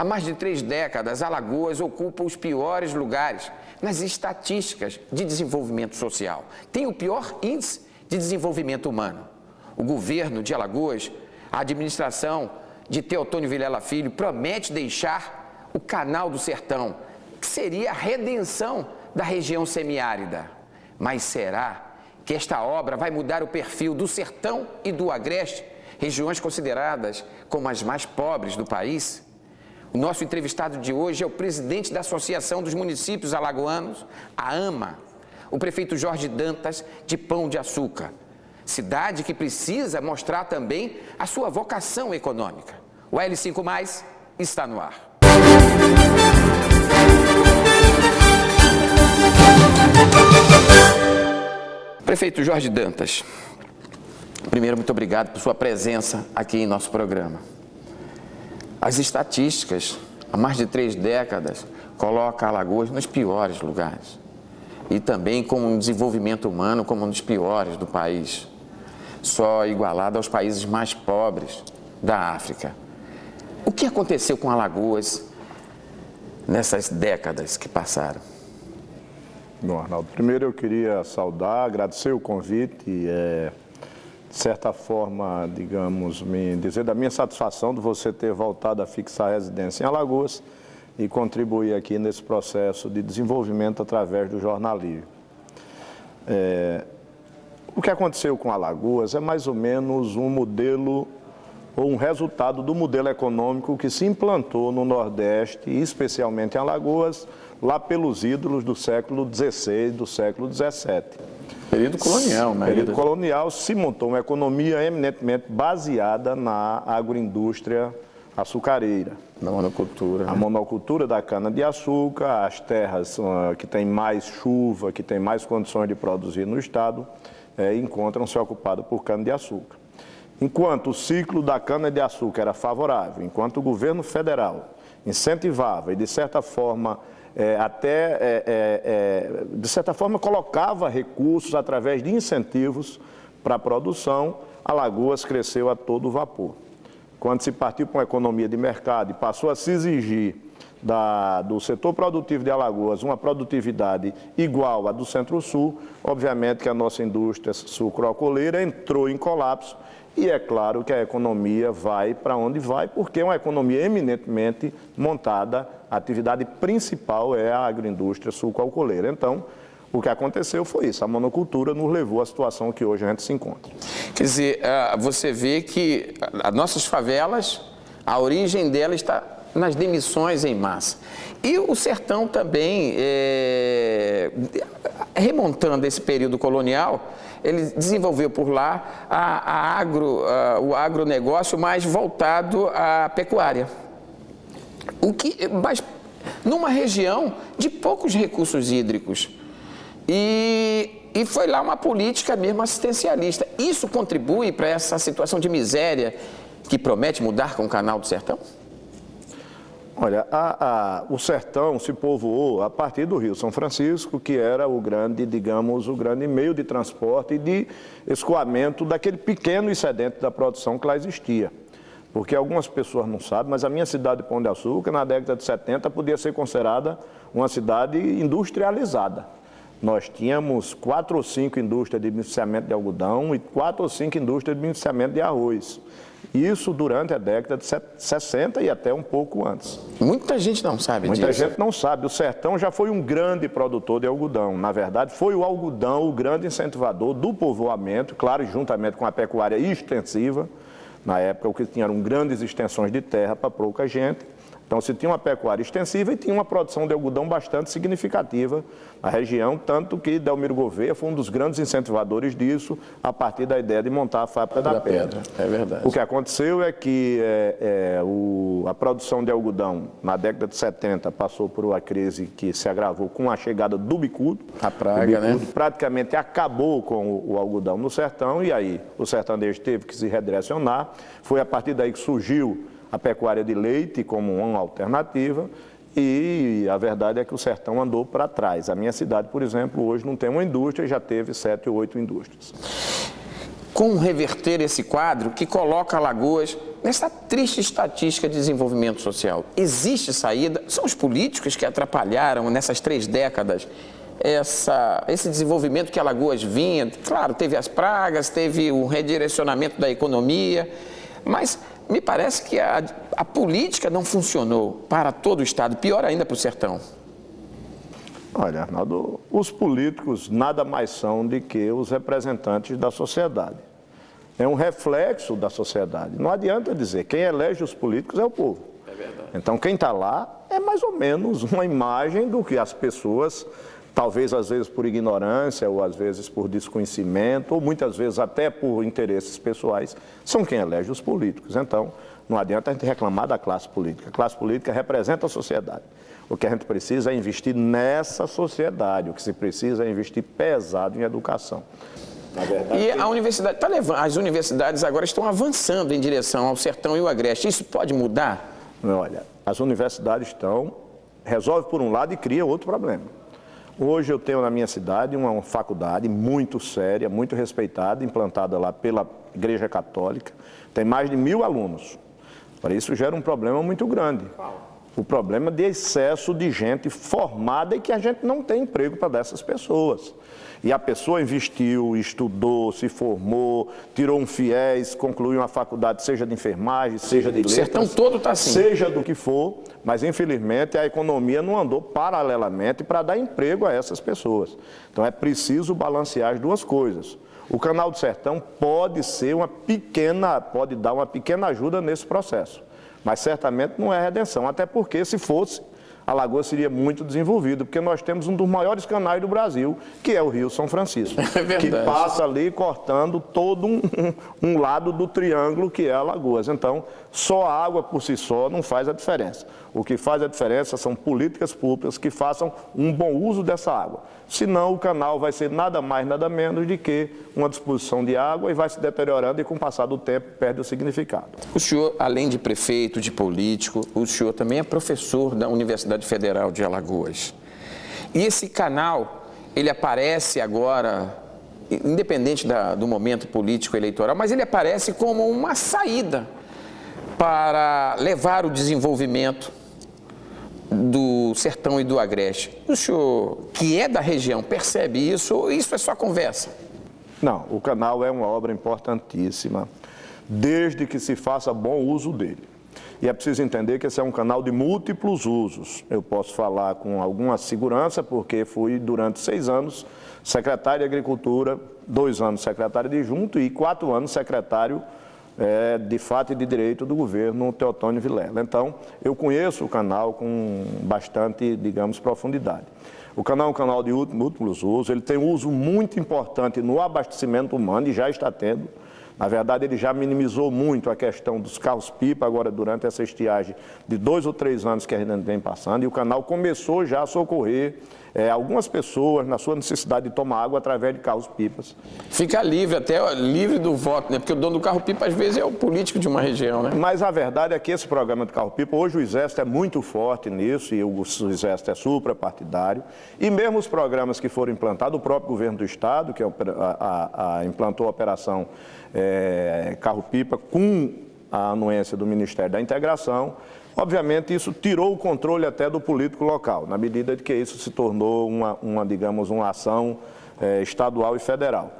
Há mais de 3 décadas, Alagoas ocupa os piores lugares nas estatísticas de desenvolvimento social. Tem o pior índice de desenvolvimento humano. O governo de Alagoas, a administração de Teotônio Vilela Filho, promete deixar o Canal do Sertão, que seria a redenção da região semiárida. Mas será que esta obra vai mudar o perfil do Sertão e do Agreste, regiões consideradas como as mais pobres do país? O nosso entrevistado de hoje é o presidente da Associação dos Municípios Alagoanos, a AMA, o prefeito Jorge Dantas, de Pão de Açúcar, cidade que precisa mostrar também a sua vocação econômica. O L5+, está no ar. Prefeito Jorge Dantas, primeiro, muito obrigado por sua presença aqui em nosso programa. As estatísticas, há mais de 3 décadas, colocam Alagoas nos piores lugares. E também com um desenvolvimento humano como um dos piores do país, só igualado aos países mais pobres da África. O que aconteceu com Alagoas nessas décadas que passaram? Bom, Arnaldo, primeiro eu queria saudar, agradecer o convite e, de certa forma, digamos, me dizer da minha satisfação de você ter voltado a fixar a residência em Alagoas e contribuir aqui nesse processo de desenvolvimento através do jornalismo. O que aconteceu com Alagoas é mais ou menos um modelo ou um resultado do modelo econômico que se implantou no Nordeste, e especialmente em Alagoas, lá pelos ídolos do século XVI, do século XVII. Período colonial, né? Período colonial, se montou uma economia eminentemente baseada na agroindústria açucareira. Na monocultura. A monocultura da cana-de-açúcar, as terras que têm mais chuva, que têm mais condições de produzir no estado, encontram-se ocupadas por cana-de-açúcar. Enquanto o ciclo da cana-de-açúcar era favorável, enquanto o governo federal incentivava e, de certa forma, colocava recursos através de incentivos para a produção, Alagoas cresceu a todo vapor. Quando se partiu para uma economia de mercado e passou a se exigir do setor produtivo de Alagoas uma produtividade igual à do Centro-Sul, obviamente que a nossa indústria sucroalcooleira entrou em colapso. E é claro que a economia vai para onde vai, porque é uma economia eminentemente montada, a atividade principal é a agroindústria sucroalcooleira. Então, o que aconteceu foi isso, a monocultura nos levou à situação que hoje a gente se encontra. Quer dizer, você vê que as nossas favelas, a origem dela está nas demissões em massa. E o sertão também, remontando esse período colonial, ele desenvolveu por lá o agronegócio mais voltado à pecuária. Mas numa região de poucos recursos hídricos. E foi lá uma política mesmo assistencialista. Isso contribui para essa situação de miséria que promete mudar com o Canal do Sertão? Olha, o sertão se povoou a partir do Rio São Francisco, que era o grande meio de transporte e de escoamento daquele pequeno excedente da produção que lá existia. Porque algumas pessoas não sabem, mas a minha cidade de Pão de Açúcar, na década de 70, podia ser considerada uma cidade industrializada. Nós tínhamos 4 ou 5 indústrias de beneficiamento de algodão e 4 ou 5 indústrias de beneficiamento de arroz. Isso durante a década de 60 e até um pouco antes. Muita gente não sabe disso. Muita gente não sabe. O sertão já foi um grande produtor de algodão. Na verdade, foi o algodão o grande incentivador do povoamento, claro, juntamente com a pecuária extensiva. Na época, o que tinha eram grandes extensões de terra para pouca gente. Então, se tinha uma pecuária extensiva e tinha uma produção de algodão bastante significativa na região, tanto que Delmiro Gouveia foi um dos grandes incentivadores disso, a partir da ideia de montar a fábrica da pedra. É verdade. O que aconteceu é que a produção de algodão, na década de 70, passou por uma crise que se agravou com a chegada do bicudo. A praga, né? Praticamente acabou com o algodão no sertão, e aí o sertanejo teve que se redirecionar. Foi a partir daí que surgiu a pecuária de leite como uma alternativa, e a verdade é que o sertão andou para trás. A minha cidade, por exemplo, hoje não tem uma indústria e já teve 7 ou 8 indústrias. como reverter esse quadro que coloca Alagoas nessa triste estatística de desenvolvimento social? Existe saída? São os políticos que atrapalharam nessas 3 décadas esse desenvolvimento que Alagoas vinha? Claro, teve as pragas, teve o redirecionamento da economia, mas me parece que a política não funcionou para todo o estado, pior ainda para o sertão. Olha, Arnaldo, os políticos nada mais são do que os representantes da sociedade. É um reflexo da sociedade. Não adianta dizer, quem elege os políticos é o povo. É verdade. Então, quem está lá é mais ou menos uma imagem do que as pessoas, talvez às vezes por ignorância, ou às vezes por desconhecimento, ou muitas vezes até por interesses pessoais, são quem elege os políticos. Então, não adianta a gente reclamar da classe política. A classe política representa a sociedade. O que a gente precisa é investir nessa sociedade, o que se precisa é investir pesado em educação. Na verdade, e a universidade está levando, as universidades agora estão avançando em direção ao sertão e o agreste. Isso pode mudar? Olha, as universidades resolve por um lado e cria outro problema. Hoje eu tenho na minha cidade uma faculdade muito séria, muito respeitada, implantada lá pela Igreja Católica. Tem mais de 1000 alunos. Para isso gera um problema muito grande. O problema de excesso de gente formada e que a gente não tem emprego para dessas pessoas. E a pessoa investiu, estudou, se formou, tirou um FIES, concluiu uma faculdade, seja de enfermagem, seja de letras. O sertão todo está assim. Seja do que for, mas infelizmente a economia não andou paralelamente para dar emprego a essas pessoas. Então é preciso balancear as duas coisas. O Canal do Sertão pode dar uma pequena ajuda nesse processo. Mas certamente não é redenção, até porque se fosse, Alagoas seria muito desenvolvido, porque nós temos um dos maiores canais do Brasil, que é o Rio São Francisco, que passa ali cortando todo um lado do triângulo que é Alagoas. Então, só a água por si só não faz a diferença. O que faz a diferença são políticas públicas que façam um bom uso dessa água. Senão, o canal vai ser nada mais, nada menos do que uma disposição de água e vai se deteriorando e, com o passar do tempo, perde o significado. O senhor, além de prefeito, de político, o senhor também é professor da Universidade Federal de Alagoas. E esse canal, ele aparece agora, independente do momento político eleitoral, mas ele aparece como uma saída para levar o desenvolvimento do sertão e do agreste. O senhor, que é da região, percebe isso ou isso é só conversa? Não, o canal é uma obra importantíssima, desde que se faça bom uso dele. E é preciso entender que esse é um canal de múltiplos usos. Eu posso falar com alguma segurança, porque fui durante 6 anos secretário de Agricultura, 2 anos secretário adjunto e 4 anos secretário de fato e de direito do governo Teotônio Vilela. Então, eu conheço o canal com bastante, digamos, profundidade. O canal é um canal de múltiplos usos, ele tem um uso muito importante no abastecimento humano e já está tendo. Na verdade, ele já minimizou muito a questão dos carros-pipa agora durante essa estiagem de 2 ou 3 anos que a gente vem passando, e o canal começou já a socorrer algumas pessoas na sua necessidade de tomar água através de carros-pipas. Fica livre, até livre do voto, né? Porque o dono do carro-pipa às vezes é o político de uma região, né? Mas a verdade é que esse programa de carro-pipa, hoje o Exército é muito forte nisso, e o Exército é suprapartidário, e mesmo os programas que foram implantados, o próprio governo do Estado, que implantou a operação carro-pipa com a anuência do Ministério da Integração, obviamente isso tirou o controle até do político local, na medida de que isso se tornou uma ação estadual e federal.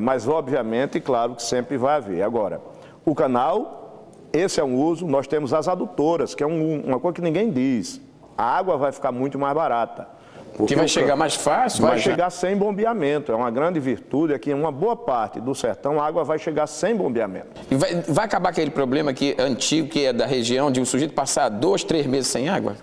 Mas obviamente, claro que sempre vai haver. Agora, o canal, esse é um uso, nós temos as adutoras, que é uma coisa que ninguém diz. A água vai ficar muito mais barata. Que vai chegar mais fácil? Vai chegar sem bombeamento. É uma grande virtude, é que em uma boa parte do sertão a água vai chegar sem bombeamento. E vai acabar aquele problema antigo, que é da região, de um sujeito passar 2, 3 meses sem água?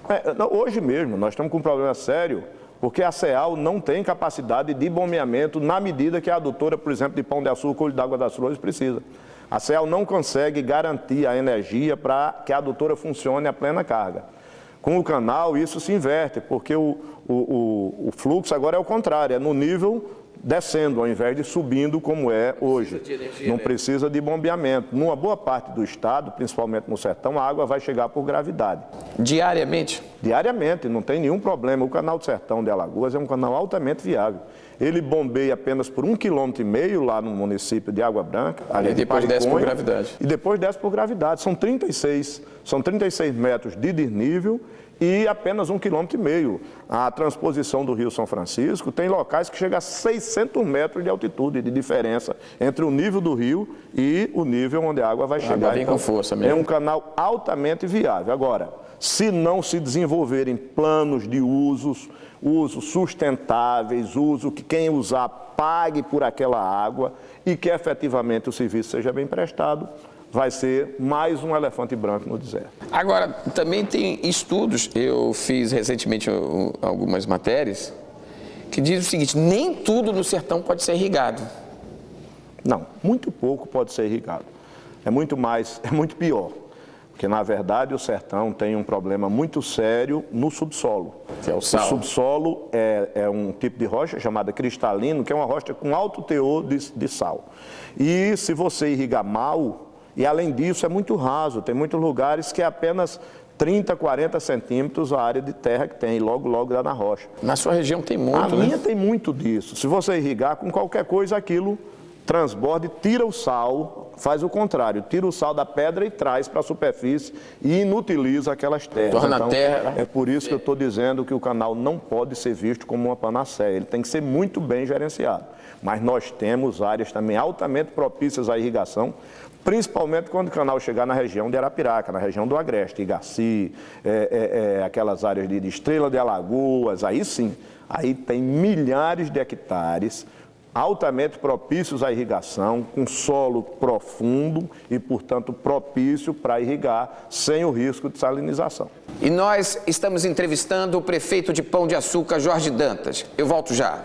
Hoje mesmo, nós estamos com um problema sério, porque a CEAL não tem capacidade de bombeamento na medida que a adutora, por exemplo, de Pão de Açúcar ou de Água das Flores precisa. A CEAL não consegue garantir a energia para que a adutora funcione a plena carga. Com o canal, isso se inverte, porque o fluxo agora é o contrário, é no nível descendo, ao invés de subindo como é hoje. Não precisa de bombeamento. Numa boa parte do estado, principalmente no sertão, a água vai chegar por gravidade. Diariamente? Diariamente, não tem nenhum problema. O canal do Sertão de Alagoas é um canal altamente viável. Ele bombeia apenas por 1,5 km lá no município de Água Branca. E depois desce por gravidade. E depois desce por gravidade. São 36 metros de desnível e apenas 1,5 km. A transposição do Rio São Francisco tem locais que chegam a 600 metros de altitude de diferença entre o nível do rio e o nível onde a água vai chegar. Vem com força mesmo. É um canal altamente viável. Agora, se não se desenvolverem planos de usos sustentáveis, uso que quem usar pague por aquela água e que efetivamente o serviço seja bem prestado, vai ser mais um elefante branco no deserto. Agora, também tem estudos, eu fiz recentemente algumas matérias, que dizem o seguinte: nem tudo no sertão pode ser irrigado. Não, muito pouco pode ser irrigado. É muito pior. Porque, na verdade, o sertão tem um problema muito sério no subsolo. Que é o sal. O subsolo é um tipo de rocha chamada cristalino, que é uma rocha com alto teor de sal. E se você irrigar mal, e além disso é muito raso, tem muitos lugares que é apenas 30, 40 centímetros a área de terra que tem, e logo dá na rocha. Na sua região tem muito, A minha tem muito disso. Se você irrigar com qualquer coisa, aquilo transborda e tira o sal, faz o contrário, tira o sal da pedra e traz para a superfície e inutiliza aquelas terras. Torna a terra. É por isso que eu estou dizendo que o canal não pode ser visto como uma panaceia, ele tem que ser muito bem gerenciado. Mas nós temos áreas também altamente propícias à irrigação, principalmente quando o canal chegar na região de Arapiraca, na região do Agreste, Igaci, aquelas áreas de Estrela de Alagoas, aí sim, aí tem milhares de hectares altamente propícios à irrigação, com solo profundo e, portanto, propício para irrigar sem o risco de salinização. E nós estamos entrevistando o prefeito de Pão de Açúcar, Jorge Dantas. Eu volto já.